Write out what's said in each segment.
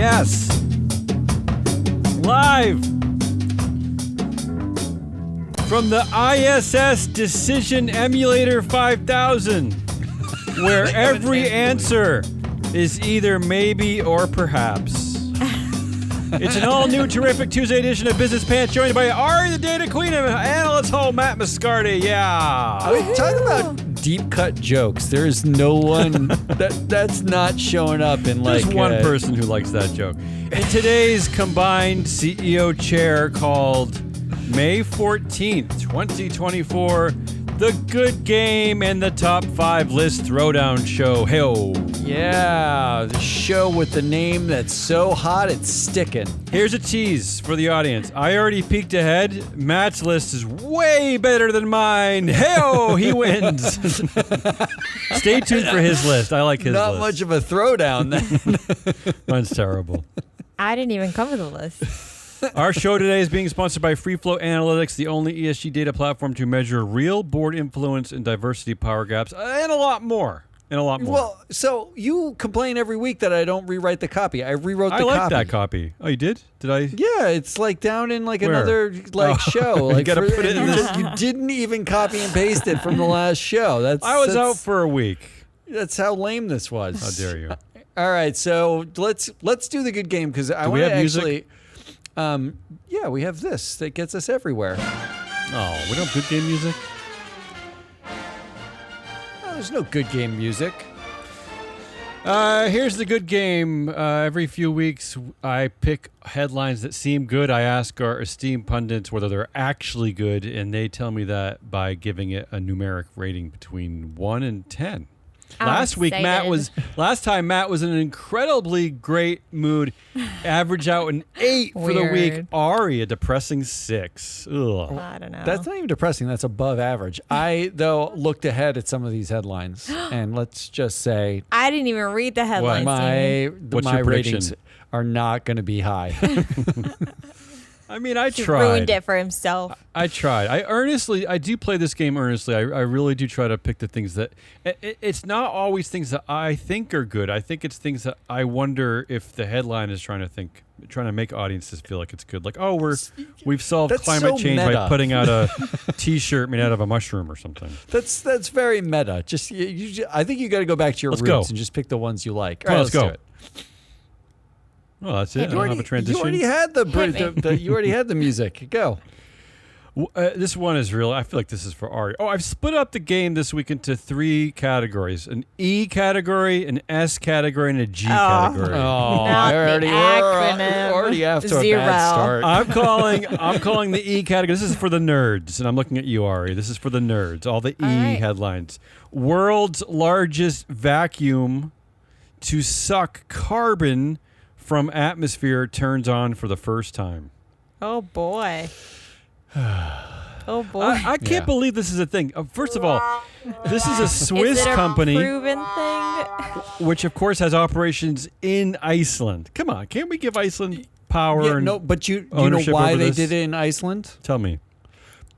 Yes. Live from the ISS Decision Emulator 5000, where every answer is either maybe or perhaps. It's an all-new, terrific Tuesday edition of Business Pants, joined by Ari, the data queen, and analyst hole, Matt Moscardi. Yeah. Wait, talk about deep-cut jokes. There's no one that's not showing up in There's one person who likes that joke. In today's combined CEO chair called May 14th, 2024, the Good Game and the Top 5 List Throwdown Show. Hey-o. Yeah, the show with the name that's so hot it's sticking. Here's a tease for the audience. I already peeked ahead. Matt's list is way better than mine. Hey-o, he wins. Stay tuned for his list. I like his list. Not much of a throwdown then. Mine's terrible. I didn't even come with a list. Our show today is being sponsored by FreeFlow Analytics, the only ESG data platform to measure real board influence and diversity power gaps, and a lot more. Well, so you complain every week that I don't rewrite the copy. I rewrote the copy. I like that copy. Oh, you did? Did I? Yeah, it's like down in like Where? another show. You gotta put it in this. You didn't even copy and paste it from the last show. I was out for a week. That's how lame this was. How dare you? All right, so let's do the good game because I want to actually. Yeah, we have this that gets us everywhere. Oh, we don't have good game music? Oh, there's no good game music. Here's the good game. Every few weeks, I pick headlines that seem good. I ask our esteemed pundits whether they're actually good, and they tell me that by giving it a numeric rating between 1 and 10. Last time Matt was in an incredibly great mood. Average out an 8 for the week. Ari, a depressing 6. Ugh. I don't know. That's not even depressing. That's above average. I, though, looked ahead at some of these headlines, and let's just say I didn't even read the headlines. What's my your ratings prediction? are not going to be high. I mean, I He tried. ruined it for himself. I tried. I do play this game earnestly. I really do try to pick the things that... It's not always things that I think are good. I think it's things that I wonder if the headline is trying to make audiences feel like it's good. Like, oh, we've solved climate change by putting out a T-shirt made out of a mushroom or something. That's very meta. Just I think you got to go back to your roots and just pick the ones you like. All right, let's go. Do it. Well, that's it. I don't have a transition. You already had you already had the music. Go. This one is real. I feel like this is for Ari. Oh, I've split up the game this week into 3 categories: an E category, an S category, and a G category. Oh, Not we're already after a bad start. I'm calling the E category. This is for the nerds, and I'm looking at you, Ari. This is for the nerds. All the E headlines: world's largest vacuum to suck carbon from atmosphere turns on for the first time. Oh boy. Oh boy. I can't believe this is a thing. First of all, this is a Swiss is it a company, proven thing? which of course has operations in Iceland. Come on, can't we give Iceland power? But you know ownership why over they this? did it in Iceland? Tell me.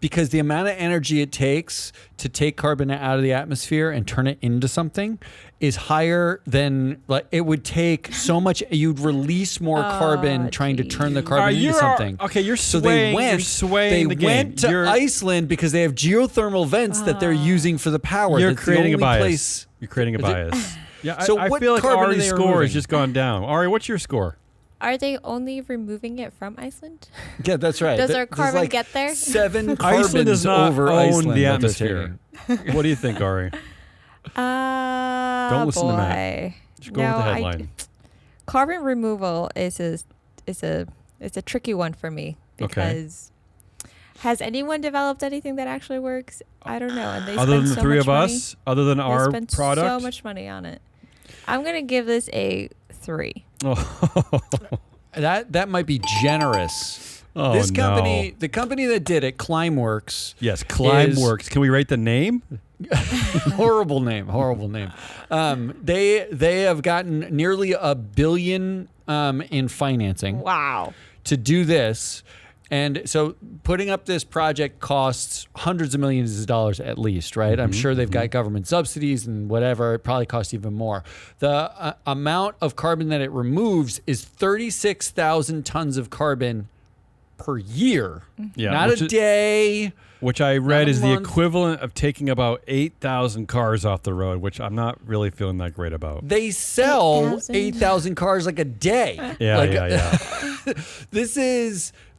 Because the amount of energy it takes to take carbon out of the atmosphere and turn it into something is higher than it would take so much. You'd release more carbon trying to turn the carbon into something. Okay, you're So swaying. they swaying the game. went to Iceland because they have geothermal vents that they're using for the power. You're That's creating the a only bias. place. You're creating a bias. Yeah, So I what feel like carbon are Ari's they score has removing? just gone down. Ari, what's your score? Are they only removing it from Iceland? Yeah, that's right. Does our carbon get there? 7 Iceland carbons does not over own Iceland the that they're atmosphere. What do you think, Ari? Don't listen to Matt. Just go with the headline. Carbon removal is a tricky one for me because has anyone developed anything that actually works? I don't know. And they Other spend than the so three much of money. us, other than our They spend product. so much money on it. I'm gonna give this a 3. Oh. That might be generous. Oh, this no. company, the company that did it, Climeworks. Yes, Climeworks. Can we rate the name? Horrible name. They have gotten nearly $1 billion in financing. Wow. To do this. And so putting up this project costs hundreds of millions of dollars at least, right? I'm sure they've got government subsidies and whatever. It probably costs even more. The amount of carbon that it removes is 36,000 tons of carbon per year. Yeah, Not a day. Which I read is the month. equivalent of taking about 8,000 cars off the road, which I'm not really feeling that great about. They sell 8,000? 8,000 cars like a day. Yeah.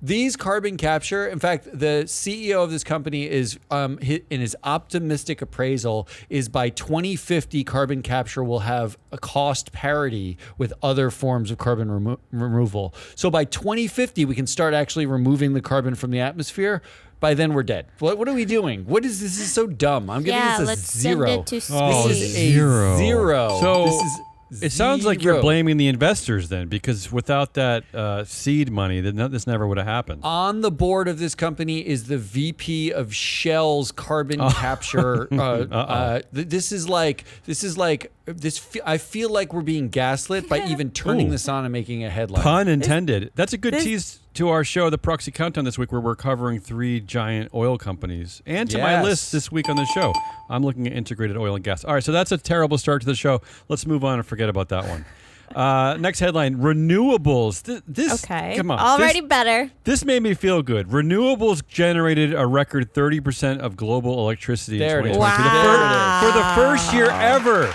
These carbon capture. In fact, the CEO of this company is in his optimistic appraisal is by 2050 carbon capture will have a cost parity with other forms of carbon removal. So by 2050 we can start actually removing the carbon from the atmosphere. By then we're dead. What are we doing? What is this? Is so dumb. I'm giving this a let's zero. send it to space. Oh, This is zero. a zero. So this is it sounds like you're zero. blaming the investors then, because without that seed money, then this never would have happened. On the board of this company is the VP of Shell's carbon capture. This is like I feel like we're being gaslit by even turning Ooh. this on and making a headline. Pun intended. That's a good tease to our show, The Proxy Countdown, this week, where we're covering 3 giant oil companies. And to my Yes. list this week on the show, I'm looking at integrated oil and gas. All right, so that's a terrible start to the show. Let's move on and forget about that one. Next headline, renewables. This, Okay. come on. Already better. This made me feel good. Renewables generated a record 30% of global electricity There in it is. 2022. Wow. For the first year ever.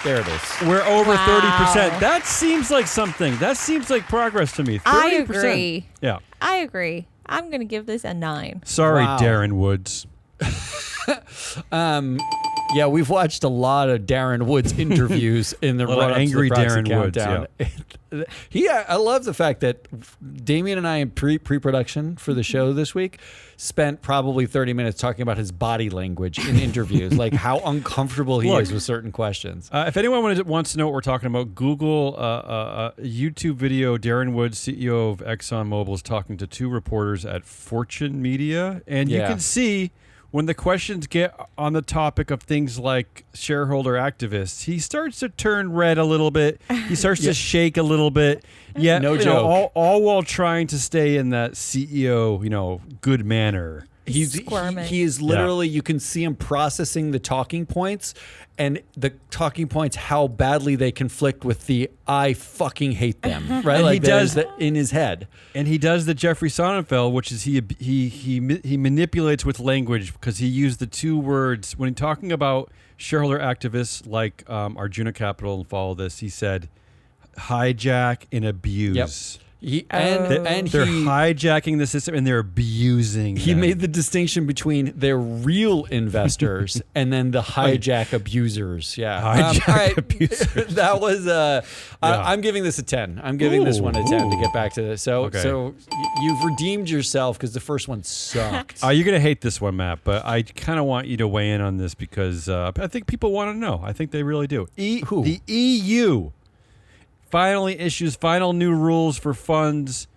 There it is. We're over Wow. 30%. That seems like something. That seems like progress to me. 30%. I agree. Yeah. I agree. I'm going to give this a 9. Sorry, Wow. Darren Woods. Yeah, we've watched a lot of Darren Woods interviews in the A lot of run-up to angry the Proxy Darren Woods, Countdown. I love the fact that Damien and I in pre-production for the show this week spent probably 30 minutes talking about his body language in interviews, like how uncomfortable he Look. is with certain questions. If anyone wants to know what we're talking about, Google a YouTube video. Darren Woods, CEO of ExxonMobil, is talking to 2 reporters at Fortune Media. And you Yeah. can see when the questions get on the topic of things like shareholder activists, he starts to turn red a little bit. He starts to shake a little bit. Yeah, No you know, joke. all while trying to stay in that CEO, good manner. Squirming. He is literally, you can see him processing the talking points, and the talking points, how badly they conflict with the I fucking hate them, right? And Like he does that in his head. And he does the Jeffrey Sonnenfeld, which is he manipulates with language, because he used the 2 words when talking about shareholder activists like Arjuna Capital and Follow This. He said hijack and abuse. And They're he hijacking the system and they're abusing. he them. made the distinction between their real investors and then the hijack abusers. Yeah, Hijack all right. abusers. That was. I'm giving this a 10. I'm giving this one a 10 to get back to this. So Okay. so you've redeemed yourself because the first one sucked. You're going to hate this one, Matt, but I kind of want you to weigh in on this because I think people want to know. I think they really do. Who? The EU finally issues final new rules for funds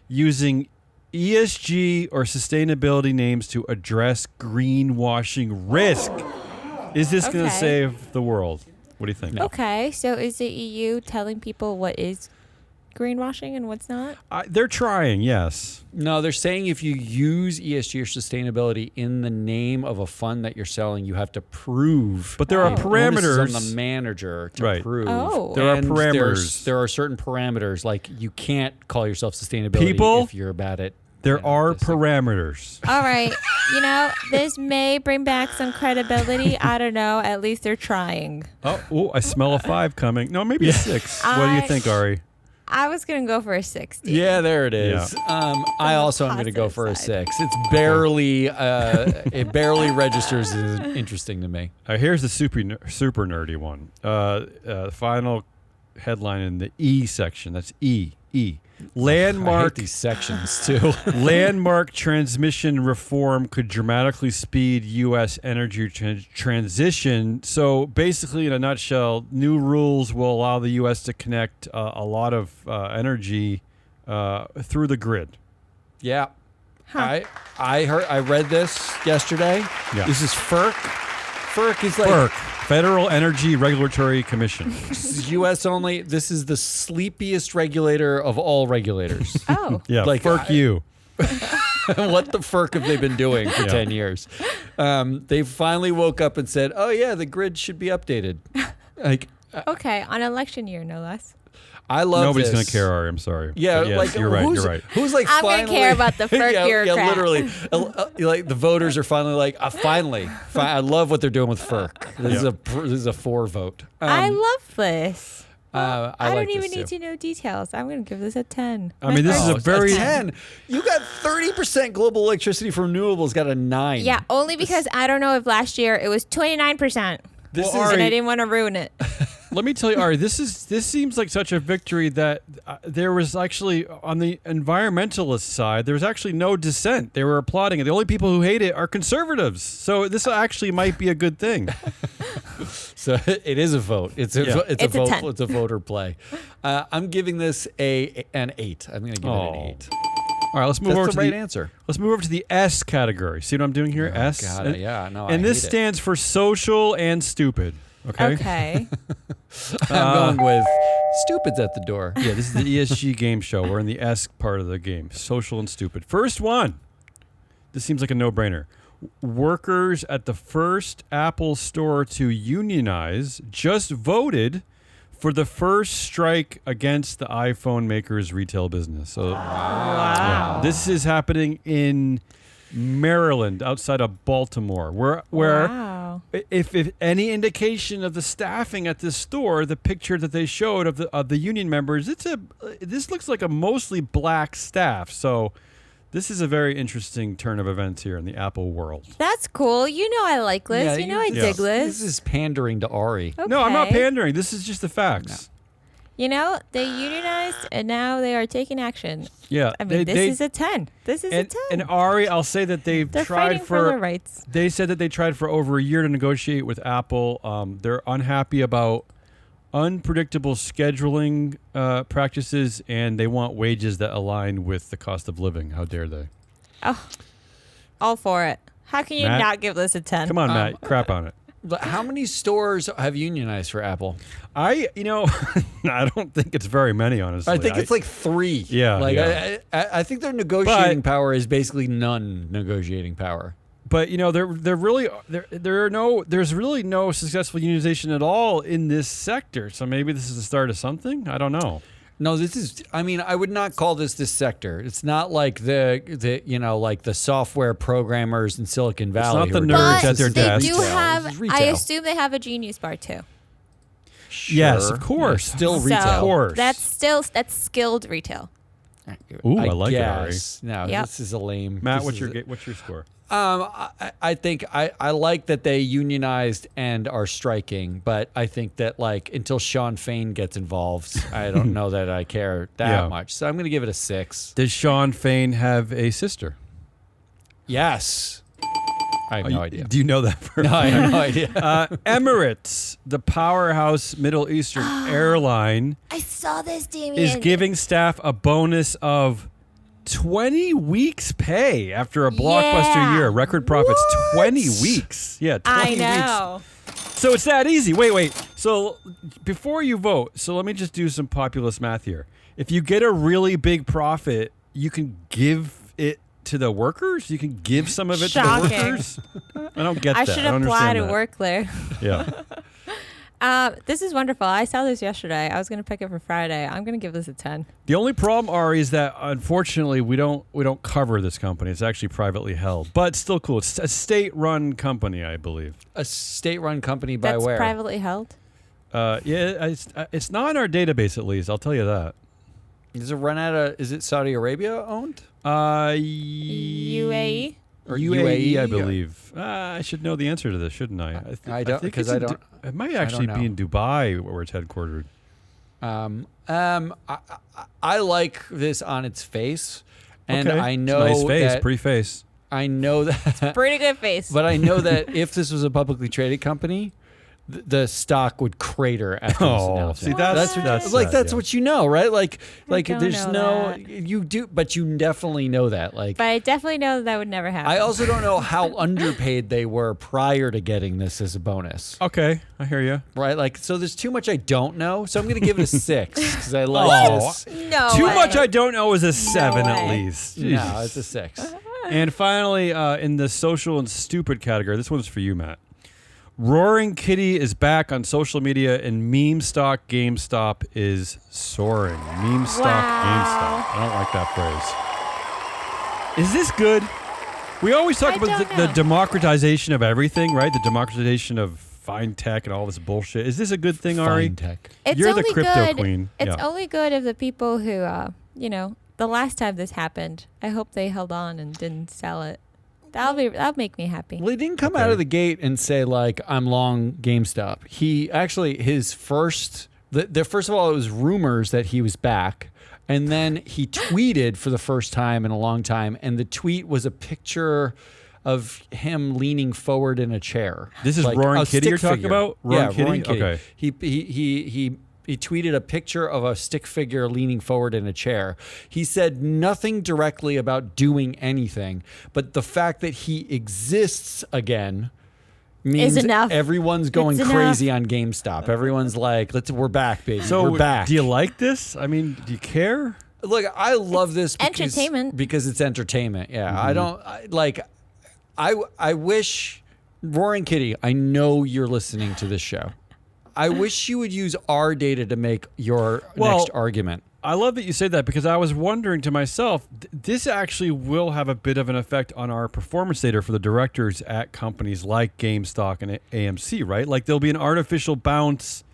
using ESG or sustainability names to address greenwashing risk. Is this going to Okay. save the world? What do you think? Okay, so is the EU telling people what is greenwashing and what's not? They're trying, yes. No, they're saying if you use ESG or sustainability in the name of a fund that you're selling, you have to prove. But there are the onus is parameters. on the manager to Right. prove. Oh. There are And parameters. There are certain parameters, like you can't call yourself sustainability People, if you're bad at. There are this. parameters. All right, this may bring back some credibility. I don't know. At least they're trying. Oh, I smell a 5 coming. No, maybe a 6. What do you think, Ari? I was going to go for a 60. Yeah, there it is. I also am going to go positive for a side. 6. It's barely, it barely registers as interesting to me. Here's the super nerdy one. Final headline in the E section. That's E. I hate Landmark these sections too. landmark transmission reform could dramatically speed U.S. energy transition. So basically, in a nutshell, new rules will allow the U.S. to connect a lot of energy through the grid. Yeah. I read this yesterday. Yeah. This is FERC. FERC is like FERC, Federal Energy Regulatory Commission. This is U.S. only. This is the sleepiest regulator of all regulators. Oh. Yeah, Like, FERC you. What the fuck have they been doing for 10 years? They finally woke up and said, "Oh yeah, the grid should be updated." Like, Okay, on election year, no less. I love Nobody's this. going to care, Ari. I'm sorry. Yeah, But yes, like you're right. who's, You're right. Who's like I'm finally gonna care about the FERC yeah, bureaucrat. literally. Like the voters are finally like, finally. I love what they're doing with FERC. This is a 4 vote. I love this. I I like don't even this need too. to know details. I'm going to give this a 10. I mean, this is a very 10. You got 30% global electricity from renewables. Got a 9. Yeah, only because I don't know if last year it was 29%. This Well, is Ari- And I didn't want to ruin it. Let me tell you, Ari, this seems like such a victory that there was actually, on the environmentalist side, there was actually no dissent. They were applauding it. The only people who hate it are conservatives. So this actually might be a good thing. So it is a vote. It's a It's a vote. 10. It's a voter play. I'm giving this an 8. I'm going to give it an 8. All right, let's move That's over the to right the answer. Let's move over to the S category. See what I'm doing here? S. God, and, yeah, no, I and this hate it. stands for social and stupid. Okay. Okay. I'm going with stupid's at the door. Yeah, this is the ESG game show. We're in the S part of the game, social and stupid. First one. This seems like a no-brainer. Workers at the first Apple store to unionize just voted for the first strike against the iPhone makers' retail business. So, Wow. this is happening in Maryland, outside of Baltimore, where Wow. if any indication of the staffing at this store, the picture that they showed of the union members, this looks like a mostly black staff. So this is a very interesting turn of events here in the Apple world. That's cool. You know I like Liz. Yeah, you know I yeah. dig This Liz. is pandering to Ari. Okay. No, I'm not pandering. This is just the facts. You know, they unionized and now they are taking action. Yeah, I mean, this is a 10. This is a 10. and Ari, I'll say that they've They're tried fighting for their rights. They said that they tried for over a year to negotiate with Apple. They're unhappy about unpredictable scheduling practices, and they want wages that align with the cost of living. How dare they? Oh, all for it. How can you Matt? not give this a 10? Come on, Matt, crap on it. But how many stores have unionized for Apple? I don't think it's very many, honestly. I think it's like 3. Yeah, Like yeah. I think their negotiating power is basically none negotiating power. But there's really no successful unionization at all in this sector. So maybe this is the start of something. I don't know. No, this is. I mean, I would not call this sector. It's not like the software programmers in Silicon Valley. not the who are nerds doing at their this. they desk. do This is have, retail. I assume they have a Genius Bar too. Yes, of course. Yeah, still So retail. Of course. that's skilled retail. Ooh, I like it, Ari. No, Yep. this is a lame. Matt, this what's is your score? I think I like that they unionized and are striking, but I think that like until Sean Fain gets involved, I don't know that I care that Yeah. much. So I'm going to give it a 6. Does Sean Fain have a sister? Yes. I have no idea. Do you know that? For No, I have no idea. Emirates, the powerhouse Middle Eastern airline, I saw this, Damien. is giving staff a bonus of 20 weeks pay after a blockbuster Yeah. year. Record profits, What? 20 weeks. Yeah, 20 I weeks. know. So it's that easy. Wait. So before you vote, so let me just do some populist math here. If you get a really big profit, you can give it to the workers? You can give some of it Shocking. to the workers? I don't get I that. should I don't apply understand to that. work there. Yeah. This is wonderful. I saw this yesterday. I was going to pick it for Friday. I'm going to give this a 10. The only problem, Ari, is that unfortunately we don't cover this company. It's actually privately held, but still cool. It's a state-run company, I believe. A state-run company by That's where? privately held. Yeah, it's not in our database at least. I'll tell you that. Is it run out of? Is it Saudi Arabia owned? UAE? Or UAE, I UAE? blich. I should know the answer to this, shouldn't I? I don't, think because it's I in don't- it might actually know. be in Dubai where it's headquartered. I like this on its face, and Okay. I It's a know nice face, that pretty face. I know that, Pretty good face. but I know that if this was a publicly traded company, the stock would crater after this Oh, announcement. see, that's like sad, that's yeah. what you know, right? Like don't there's know no that. you do, but you definitely know that. Like but I definitely know that would never happen. I also don't know how underpaid they were prior to getting this as a bonus, Okay, I hear you. right? Like so, there's too much I don't know, so I'm gonna give it a 6 because I like Oh. this. no Too way. much I don't know is a 7 at way. least. No, it's a 6. And finally, in the social and stupid category, this one's for you, Matt. Roaring Kitty is back on social media, and meme stock GameStop is soaring. Meme stock GameStop. I don't like that phrase. Is this good? We always talk about the democratization of everything, right? The democratization of fine tech and all this bullshit. Is this a good thing, Ari? Fine tech. You're the crypto queen. It's only good if the people who, the last time this happened, I hope they held on and didn't sell it. That'll make me happy. Well, he didn't come out of the gate and say like I'm long GameStop. He actually first of all it was rumors that he was back, and then he tweeted for the first time in a long time, and the tweet was a picture of him leaning forward in a chair. This is like Roaring Kitty you're talking figure. about? Roaring Kitty? Okay. Okay. He tweeted a picture of a stick figure leaning forward in a chair. He said nothing directly about doing anything, but the fact that he exists again means everyone's going crazy on GameStop. Everyone's like, we're back, baby. So we're back. Do you like this? I mean, do you care? Look, I love this entertainment. Because it's entertainment. Yeah. I wish Roaring Kitty, I know you're listening to this show. I wish you would use our data to make your next argument. I love that you say that because I was wondering to myself, this actually will have a bit of an effect on our performance data for the directors at companies like GameStop and AMC, right? Like there'll be an artificial bounce,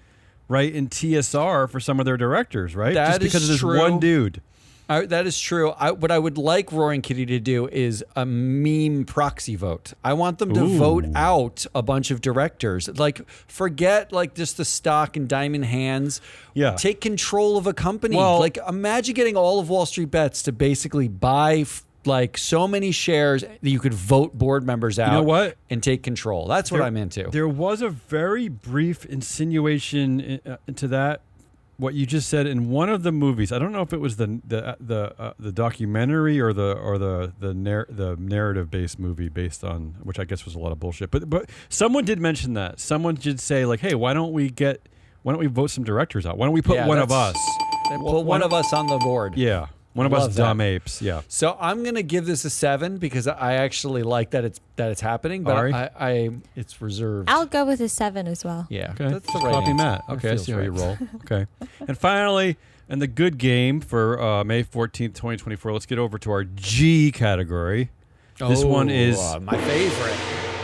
right, in TSR for some of their directors, right? That just because is of this true. one dude. That is true. What I would like Roaring Kitty to do is a meme proxy vote. I want them to vote out a bunch of directors. Like, forget like just the stock and diamond hands. Yeah. Take control of a company. Well, like, imagine getting all of Wall Street Bets to basically buy like so many shares that you could vote board members out. You know what? And take control. That's what I'm into. There was a very brief insinuation into that. What you just said in one of the movies, I don't know if it was the documentary or the narrative based movie based on, which I guess was a lot of bullshit. But someone did mention that. Someone did say like, hey, why don't we vote some directors out? Why don't we put one of us? Put one of us on the board. Yeah. One of us dumb apes, yeah. So I'm gonna give this a 7 because I actually like that it's happening, but I it's reserved. I'll go with a 7 as well. Yeah, okay. That's the right Copy answer. Matt. Okay, I see how you roll. Okay, and finally, in the good game for May 14th, 2024, let's get over to our G category. This one is my favorite.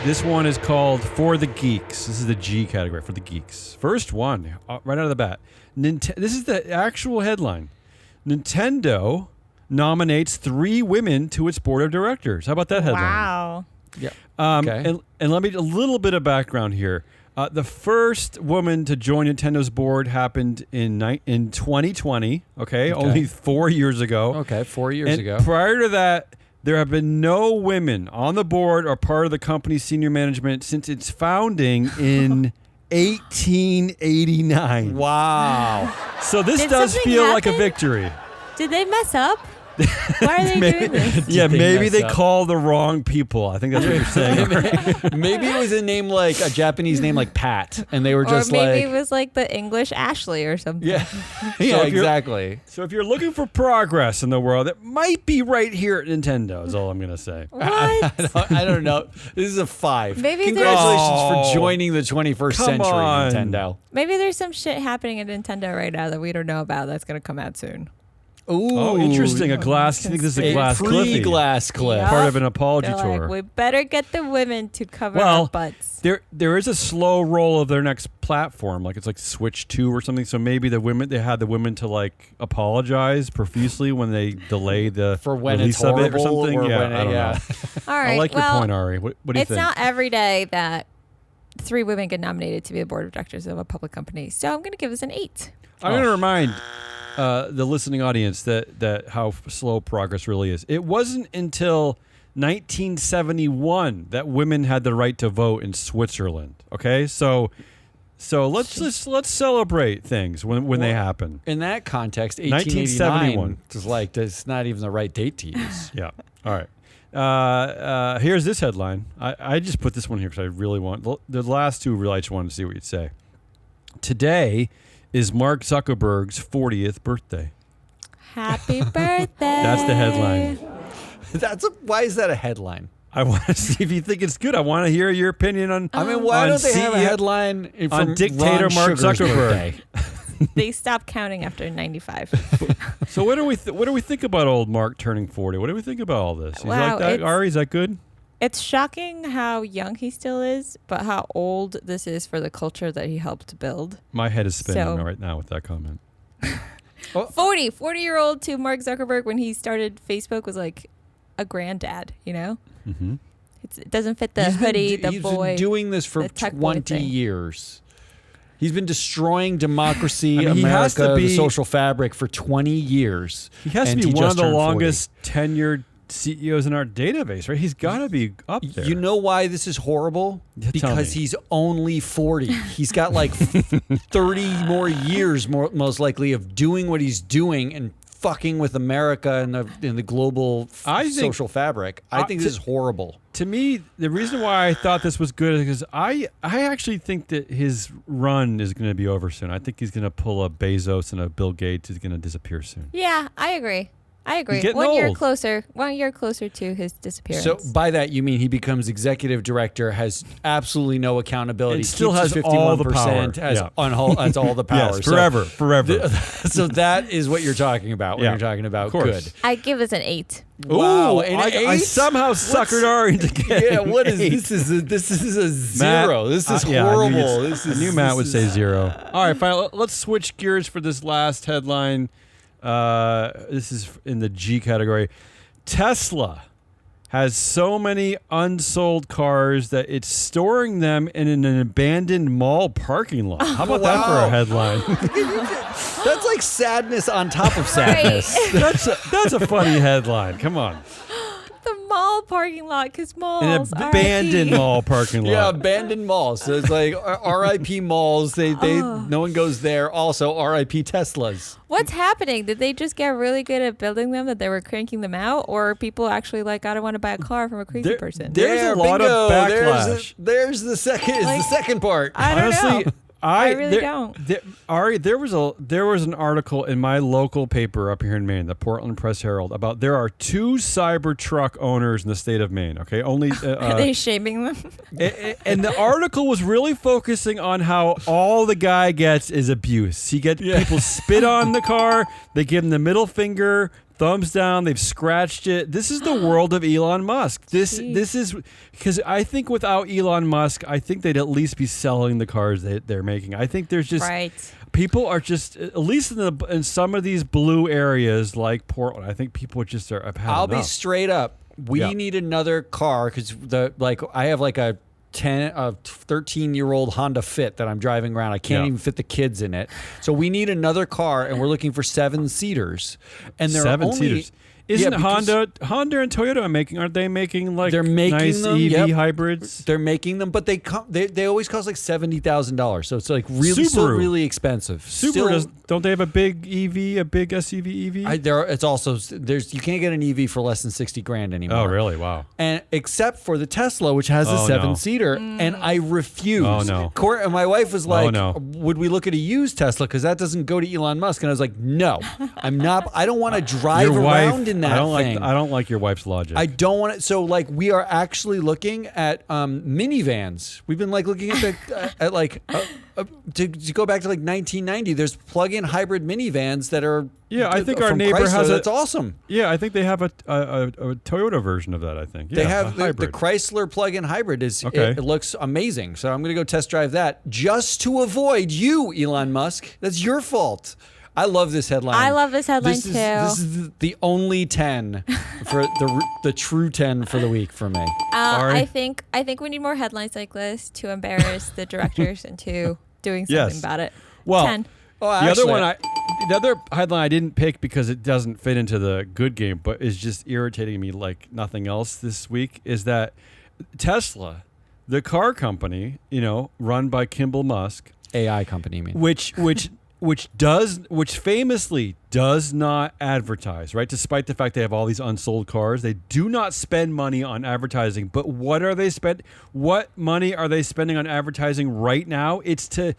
This one is called For the Geeks. This is the G category for the geeks. First one, right out of the bat. This is the actual headline. Nintendo nominates 3 women to its board of directors. How about that headline? Wow. Yeah. Okay. And let me a little bit of background here. The first woman to join Nintendo's board happened in 2020. Okay, only 4 years ago. Okay, 4 years ago. Prior to that, there have been no women on the board or part of the company's senior management since its founding in 1889. Wow. So this does feel like a victory. Did they mess up? Why are they doing this? Yeah, maybe they call the wrong people. I think that's what you're saying. Maybe it was a name like a Japanese name like Pat, and they were just or maybe it was like the English Ashley or something. Yeah, yeah, exactly. So if you're looking for progress in the world, it might be right here at Nintendo. Is all I'm gonna say. What? I don't know. This is a 5. Maybe congratulations for joining the 21st century, Nintendo. Maybe there's some shit happening at Nintendo right now that we don't know about that's gonna come out soon. Ooh, oh, interesting. A glass. I think this is a glass clip. Glass clip. Yep. Part of an apology tour. Like, we better get the women to cover our butts. There is a slow roll of their next platform. Like it's like Switch 2 or something. So maybe they had the women to like apologize profusely when they delay the for when release it's horrible of it or something. Or yeah, when I don't know. All right. I like your point, Ari. What do you think? It's not every day that 3 women get nominated to be the board of directors of a public company. So I'm going to give this an 8. I'm going to remind the listening audience that how slow progress really is. It wasn't until 1971 that women had the right to vote in Switzerland. Okay, so let's celebrate things when they happen. In that context, 1971 is like that's not even the right date to use. Yeah. All right. Here's this headline. I just put this one here because I really want the last 2. Really, I just wanted to see what you'd say. Today is Mark Zuckerberg's 40th birthday. Happy birthday. That's the headline. Why is that a headline? I want to see if you think it's good. I want to hear your opinion on. I mean, why on don't they have a CEO headline from on dictator Ron Mark Sugar's Zuckerberg? birthday? They stopped counting after 95. So what do we think about old Mark turning 40? What do we think about all this? You Wow, like that, Ari? Is that good? It's shocking how young he still is, but how old this is for the culture that he helped build. My head is spinning So- right now with that comment. 40-year-old to Mark Zuckerberg when he started Facebook was like a granddad, you know? Mm-hmm. It doesn't fit the hoodie, the he's boy. been doing this for the tech boy 20 thing. years. He's been destroying democracy, I mean, he has to America, the be- social fabric for 20 years. He has and to be he one of just the turned 40. longest tenured CEOs in our database, right? He's got to be up there. You know why this is horrible? Yeah, tell Because me. he's only 40. He's got like 30 more years, most likely, of doing what he's doing and fucking with America and the global I think- social fabric. I think this is horrible. To me, the reason why I thought this was good is because I actually think that his run is going to be over soon. I think he's going to pull a Bezos and a Bill Gates. He's going to disappear soon. Yeah, I agree. getting One year old. closer. 1 year closer to his disappearance. So by that you mean he becomes executive director, has absolutely no accountability, And still keeps has his all the 51%, power. has Yeah. has all the power. Yes, So forever. so that is what you're talking about when Yeah, you're talking about of course. good. I give this an 8. Wow, Ooh, an I 8? somehow suckered Ari into getting Yeah, what is 8. this is a Matt, zero. This is yeah, I knew horrible. you'd- I knew Matt would say 0. All right, fine. Let's switch gears for this last headline. This is in the G category. Tesla has so many unsold cars that it's storing them in an abandoned mall parking lot. How about that for a Wow. headline? That's like sadness on top of sadness. That's a funny headline. Come on. The mall parking lot, because malls An are abandoned RIP. mall parking lot. Yeah, abandoned malls. So it's like R.I.P. malls. They no one goes there. Also R.I.P. Teslas. What's happening? Did they just get really good at building them that they were cranking them out? Or are people actually like, I don't want to buy a car from a crazy There- person? There's a lot of bingo. backlash. There's the second. Is the Like- second part. I don't Honestly, know. I really don't. Ari, there was an article in my local paper up here in Maine, the Portland Press Herald, about there are 2 Cybertruck owners in the state of Maine. Okay, only. Are they shaming them? And the article was really focusing on how all the guy gets is abuse. People spit on the car, they give him the middle finger, thumbs down, they've scratched it. This is the world of Elon Musk. This is because I think without Elon Musk, I think they'd at least be selling the cars they're making. I think there's just Right. people are just, at least in some of these blue areas like Portland, I think people just have had I'll be enough. straight up. We Yeah. need another car because I have like a 13-year-old Honda Fit that I'm driving around. I can't Yeah. even fit the kids in it. So we need another car, and we're looking for 7-seaters. And there are only 7-seaters. Isn't because Honda and Toyota aren't they making like They're making nice them, EV yep. hybrids? They're making them, but they always cost like $70,000. So it's like really still Subaru. really expensive. Subaru don't they have a big EV, a big SUV EV? It's also you can't get an EV for less than $60,000 anymore. Oh, really? Wow. And except for the Tesla, which has a Oh, no. 7-seater, and I refuse. Oh, no. And my wife was like, no. "Would we look at a used Tesla? Because that doesn't go to Elon Musk." And I was like, "No, I'm not. I don't want to drive Your around wife, in that thing. I don't like your wife's logic. I don't want it. So like we are actually looking at minivans. We've been like looking at to go back to like 1990. There's plug-in hybrid minivans that are I think our from neighbor Chrysler. has a. That's awesome. Yeah, I think they have a Toyota version of that. I think They Yeah, have a the hybrid. Chrysler plug-in hybrid. Okay. It looks amazing. So I'm going to go test drive that just to avoid you, Elon Musk. That's your fault. I love this headline. I love this headline This too. is the only 10 for the true 10 for the week for me. Ari? I think we need more headlines like this to embarrass the directors into doing something Yes. about it. Well, 10. the other headline I didn't pick because it doesn't fit into the good game, but is just irritating me like nothing else this week, is that Tesla, the car company, run by Kimball Musk, AI company, you mean? which famously does not advertise, right? Despite the fact they have all these unsold cars, they do not spend money on advertising. But what money are they spending on advertising right now? It's to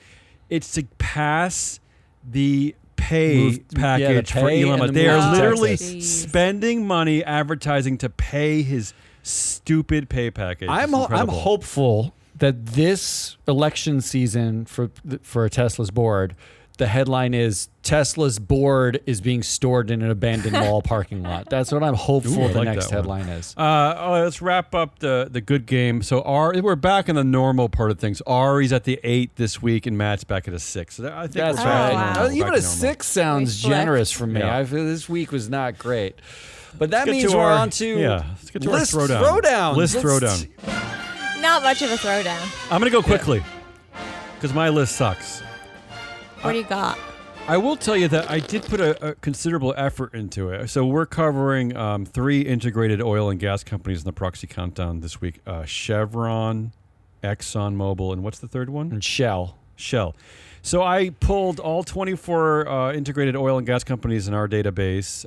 pass the pay package for Elon Musk. They are literally Texas. spending money advertising to pay his stupid pay package. I'm hopeful that this election season for a Tesla's board, the headline is Tesla's board is being stored in an abandoned mall parking lot. That's what I'm hopeful the next headline is. Let's wrap up the good game. So we're back in the normal part of things. Ari's at the 8 this week, and Matt's back at a 6. So I think That's we're back to right. normal. Even Back a to normal. 6 sounds We flipped. generous for me. Yeah. I feel this week was not great. But that Let's get means to we're our- on to let's get to our list throwdown. throwdowns. List Let's- throwdown. Not much of a throwdown. I'm going to go quickly because my list sucks. What do you got? I will tell you that I did put a considerable effort into it. So we're covering 3 integrated oil and gas companies in the proxy countdown this week. Chevron, ExxonMobil, and what's the third one? And Shell. Shell. So I pulled all 24 integrated oil and gas companies in our database.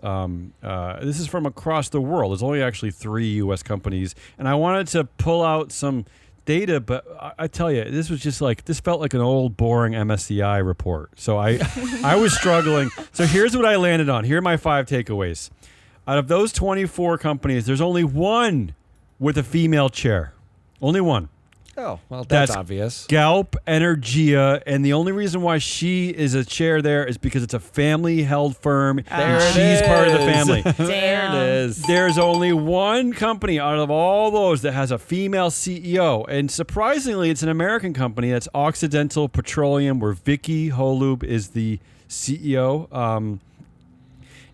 This is from across the world. There's only actually 3 U.S. companies. And I wanted to pull out some data, but I tell you, this was just this felt like an old, boring MSCI report. So I was struggling. So here's what I landed on. Here are my 5 takeaways. Out of those 24 companies, there's only one with a female chair. Only one. Oh, well, that's That's obvious. Galp Energia, and the only reason why she is a chair there is because it's a family-held firm, and she's part of the family. There it is. There's only one company out of all those that has a female CEO, and surprisingly, it's an American company. That's Occidental Petroleum, where Vicky Holub is the CEO.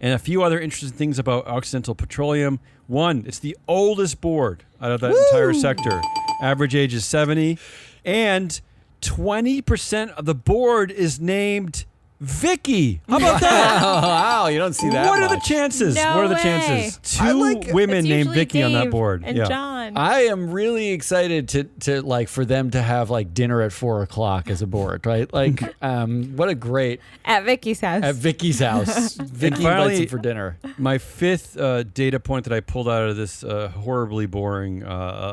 And a few other interesting things about Occidental Petroleum. One, it's the oldest board out of that entire sector. Average age is 70. And 20% of the board is named Vicky. How about that? Wow, you don't see that What are the much. chances? No what are the way. chances? I 2 like- women It's named usually Vicky on that Dave board. And Yeah. John. I am really excited to for them to have dinner at 4:00 as a board, right? What a great At Vicky's house. at Vicky's house. Vicky finally- invites him for dinner. My 5th data point that I pulled out of this horribly boring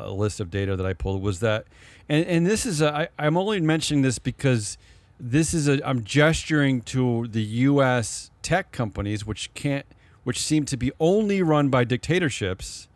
list of data that I pulled was that, and this is I'm only mentioning this because I'm gesturing to the U.S. tech companies which seem to be only run by dictatorships.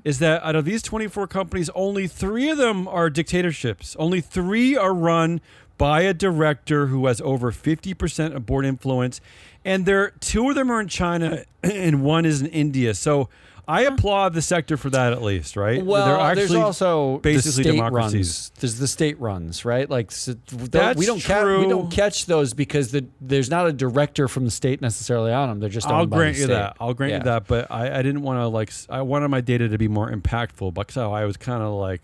Is that out of these 24 companies, only 3 of them are dictatorships. Only 3 are run by a director who has over 50% of board influence, and 2 of them are in China and 1 is in India. So I applaud the sector for that, at least, right? Well, They're actually there's also basically the state democracies. runs. There's the state runs, right? That's we don't true. catch those because there's not a director from the state necessarily on them. They're just I'll owned by grant the you state. that. I'll grant Yeah. you that. But I didn't want to I wanted my data to be more impactful. But so I was kind of I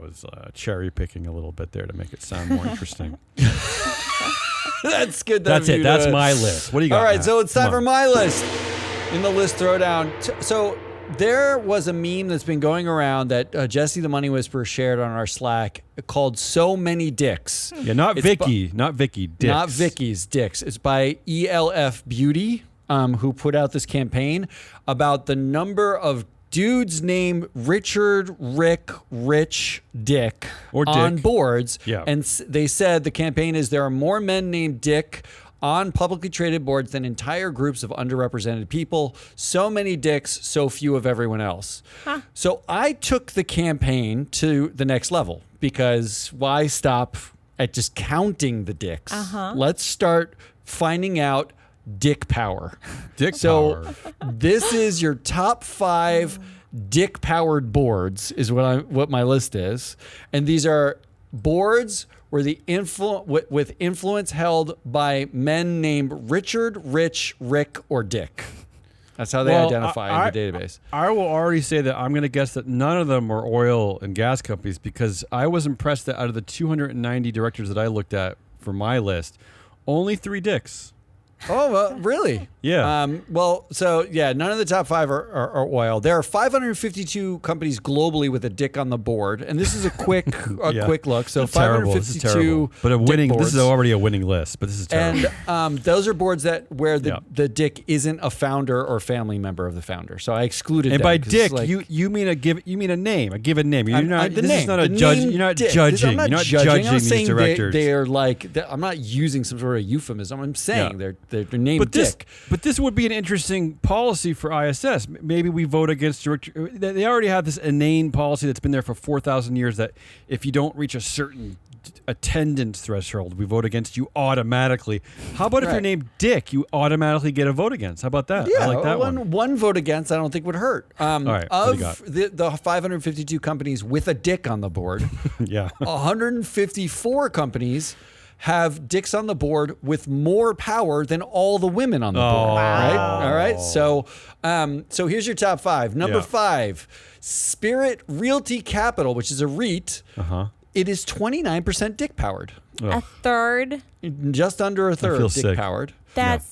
was cherry picking a little bit there to make it sound more interesting. That's good. That's of it. you That's to- my list. What do you got? All right, Matt? so it's time Come for on. my list in the list throwdown. So there was a meme that's been going around that Jesse the Money Whisperer shared on our Slack called "So Many Dicks." Yeah, not It's Vicky. Not Vicky. Dicks. Not Vicky's Dicks. It's by E.L.F. Beauty, who put out this campaign about the number of dudes named Richard, Rick, Rich, Dick Or on Dick. boards. Yeah. And they said the campaign is there are more men named Dick on publicly traded boards than entire groups of underrepresented people. So many dicks, so few of everyone else. So I took the campaign to the next level because why stop at just counting the dicks? Let's start finding out dick power. Dick So power. this is your top 5 dick powered boards is what my list is. And these are boards where the with influence held by men named Richard, Rich, Rick, or Dick. That's how they Well, identify in the database. I will already say that I'm going to guess that none of them were oil and gas companies because I was impressed that out of the 290 directors that I looked at for my list, only 3 dicks. Oh, well, really? Yeah. None of the top 5 are oil. There are 552 companies globally with a dick on the board, and this is a quick Yeah. quick look. So Terrible. This is 552 terrible. But a dick winning. This is boards. already a winning list. But this is terrible. And those are boards where Yeah. the dick isn't a founder or family member of the founder. So I excluded. And them by 'cause dick, it's you mean a name, a given name. You're not. the This name, is not a the judge. name You're not dick. judging. I'm not You're not judging. I'm these saying directors. they're I'm not using some sort of euphemism. I'm saying Yeah. They're named But Dick. this would be an interesting policy for ISS. Maybe we vote against they already have this inane policy that's been there for 4,000 years that if you don't reach a certain attendance threshold, we vote against you automatically. How about if you're named Dick, you automatically get a vote against? How about that? Yeah, I like that one. One vote against, I don't think would hurt. All right, of the 552 companies with a Dick on the board, Yeah. 154 companies have dicks on the board with more power than all the women on the board. Right? All right. So here's your top 5. Number 5, Spirit Realty Capital, which is a REIT. It is 29% dick powered. A third. Just under a third dick powered. That's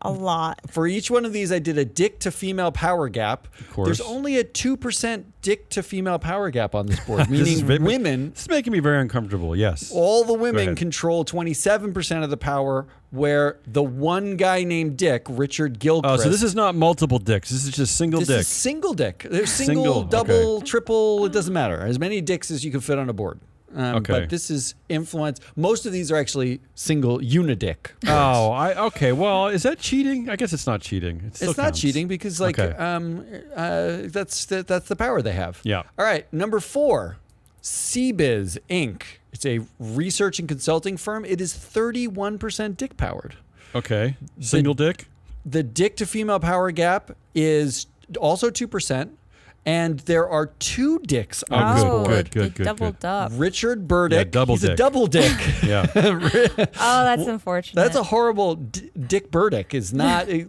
a lot. For each one of these, I did a dick to female power gap. Of course. There's only a 2% dick to female power gap on this board, meaning women. This is making me very uncomfortable. Yes. All the women control 27% of the power, where the one guy named Dick, Richard Gilchrist. Oh, so this is not multiple dicks. This is just single dick. This is single dick. There's single, double, triple. It doesn't matter. As many dicks as you can fit on a board. But this is influence. Most of these are actually single unidick. Oh, okay. Well, is that cheating? I guess it's not cheating. It's not cheating because, that's the power they have. Yeah. All right. Number 4, CBiz Inc. It's a research and consulting firm. It is 31% dick powered. Okay. Single dick? The dick to female power gap is also 2%. And there are 2 dicks on this board. Good. Doubled up. Richard Burdick. Yeah, he's a double dick. Yeah. Oh, that's unfortunate. That's a horrible. Dick Burdick is not. Dick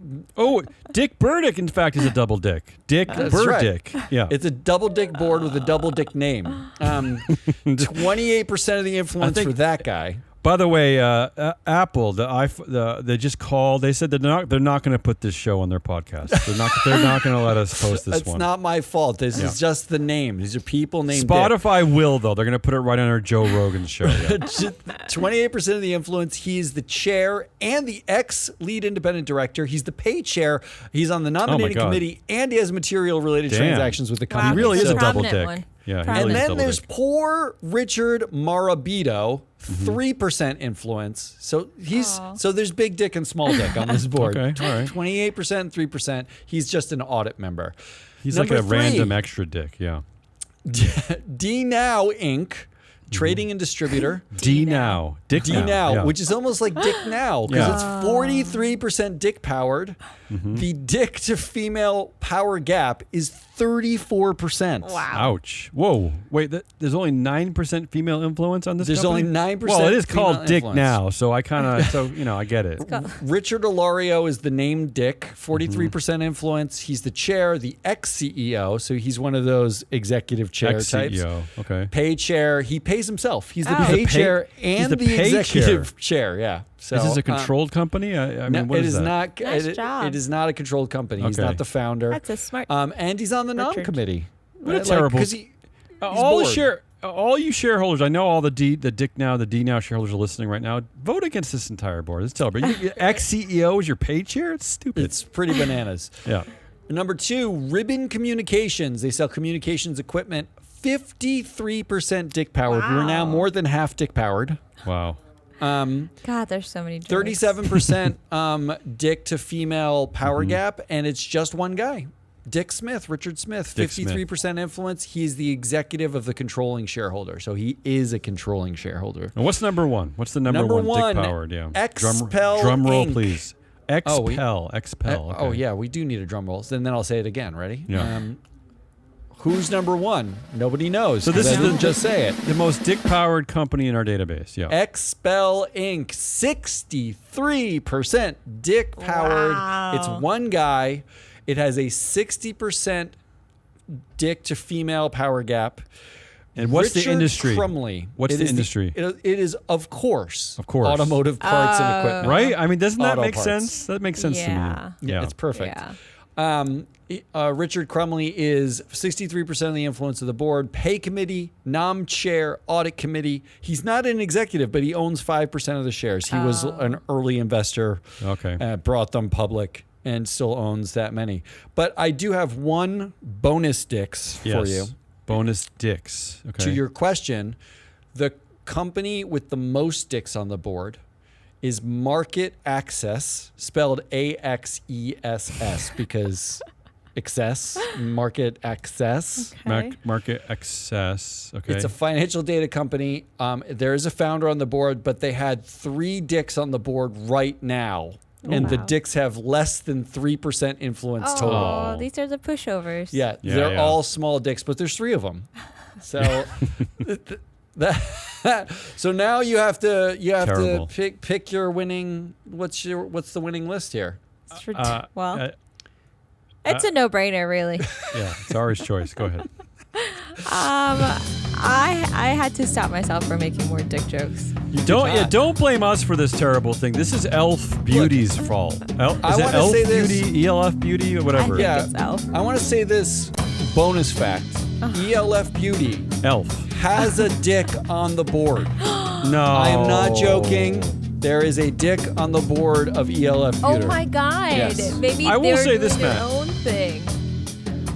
Burdick, in fact, is a double dick. Dick Burdick. Right. Yeah. It's a double dick board with a double dick name. 28% of the influence for that guy. By the way, Apple, they just called. They said they're not going to put this show on their podcast. They're not going to let us post this one. It's not my fault. This is just the name. These are people named Spotify will, though. They're going to put it right on our Joe Rogan show. Yeah. 28% of the influence. He's the chair and the ex-lead independent director. He's the pay chair. He's on the nominating committee, and he has material-related transactions with the company. He really is a double Prominent dick. one. Yeah, And then there's poor Richard Marabito, 3% influence. So so there's big dick and small dick on this board. Okay, all right. 28% and 3%. He's just an audit member. He's Number like a 3, random extra dick. Yeah. D Now Inc. Trading and distributor. D Now. Dick Now, yeah. which is almost like Dick Now because it's 43% dick powered. The dick to female power gap is 34%. Wow. Ouch. Whoa. Wait, there's only 9% female influence on this There's company? only 9%. Well, it is called female Dick influence. Now, so I get it. Richard Ilario is the name Dick, 43% influence. He's the chair, the ex-CEO, so he's one of those executive chair types. Ex-CEO, okay. Pay chair. He pays himself. He's the Oh. pay chair and the the pay executive chair. Yeah. So, Is this a controlled company? I mean, what it is is that? Nice not. job. It is not a controlled company. He's Okay. not the founder. That's a smart. And he's on the nom Richard. committee. What a terrible- Because he's all bored. all you shareholders, I know all the Dick Now, the D Now shareholders are listening right now. Vote against this entire board. It's terrible. Ex-CEO is your pay chair? It's stupid. It's pretty bananas. Yeah. Number 2, Ribbon Communications. They sell communications equipment. 53% dick powered. Wow. We're now more than half dick powered. Wow. God, there's so many. Jokes. 37% dick to female power gap, and it's just one guy. Dick Smith, Richard Smith, Dick 53% influence. He's the executive of the controlling shareholder. So he is a controlling shareholder. And what's number 1? What's the number one dick powered? Yeah. Expel drum roll, Inc. please. Expel. Okay. Oh, yeah, we do need a drum roll. And then I'll say it again. Ready? Yeah. Who's number 1? Nobody knows. So this is just say it. The most dick-powered company in our database. Yeah. Expel Inc. 63% dick powered. Wow. It's one guy. It has a 60% dick to female power gap. And what's Richard the industry? Crumley. What's the industry? It is, of course, automotive parts and equipment. Right? I mean, doesn't that Auto make parts. sense? That makes sense to me. Yeah, it's perfect. Yeah. Richard Crumley is 63% of the influence of the board, pay committee, nom chair, audit committee. He's not an executive, but he owns 5% of the shares. He was an early investor, brought them public, and still owns that many. But I do have one bonus dicks for you. Bonus dicks. Okay. To your question, the company with the most dicks on the board is market access, spelled AXESS, because excess, market access. Okay. Market access. Okay. It's a financial data company. There is a founder on the board, but they had 3 dicks on the board right now. And the wow. dicks have less than 3% influence Oh, total. these are the pushovers. Yeah, Yeah, they're yeah. all small dicks, but there's 3 of them. So so now you have to Terrible. pick your winning. What's the winning list here? It's rid- Uh, well, uh, it's a no-brainer, really. yeah, it's Ari's choice. Go ahead. I had to stop myself from making more dick jokes. Don't blame us for this terrible thing. This is E.L.F. Beauty's fault. Is I it wanna E.L.F. say this- Beauty, E.L.F. Beauty, or I whatever? think Yeah. it's E.L.F. I want to say this bonus fact: E.L.F. Beauty E.L.F. has a dick on the board. No. I am not joking. There is a dick on the board of E.L.F. Beauty. Oh my god! Yes. Maybe I will they're say doing this, their Matt. own thing.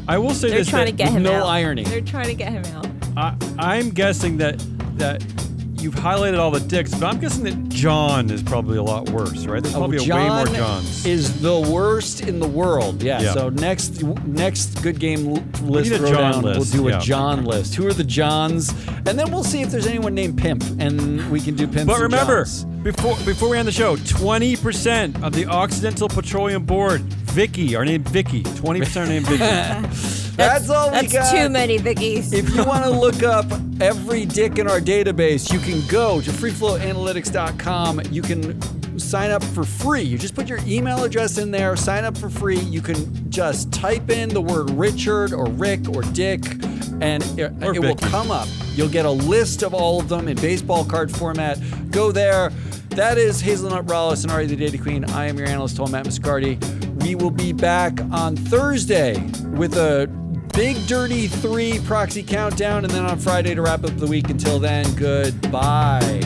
I will say They're this. trying to get him no out. irony. They're trying to get him out. I'm guessing that you've highlighted all the dicks, but I'm guessing that John is probably a lot worse, right? There's probably way more Johns. Is the worst in the world. Yeah. Yeah. So next good game list need a throwdown, John list, we'll do yeah. a John list. Who are the Johns? And then we'll see if there's anyone named Pimp, and we can do Pimps. But and remember, Johns. before we end the show, 20% of the Occidental Petroleum Board, Vicky, our name Vicky. 20% are named Vicky. That's all we got. That's too many Vickies. If you want to look up every dick in our database, you can go to freeflowanalytics.com. You can sign up for free. You just put your email address in there, sign up for free. You can just type in the word Richard or Rick or Dick, and it will Vicky. come up. You'll get a list of all of them in baseball card format. Go there. That is Hazelnut Rallis and Ari the Data Queen. I am your analyst, Matt Muscardi. We will be back on Thursday with a Big Dirty 3 proxy countdown, and then on Friday to wrap up the week. Until then, goodbye.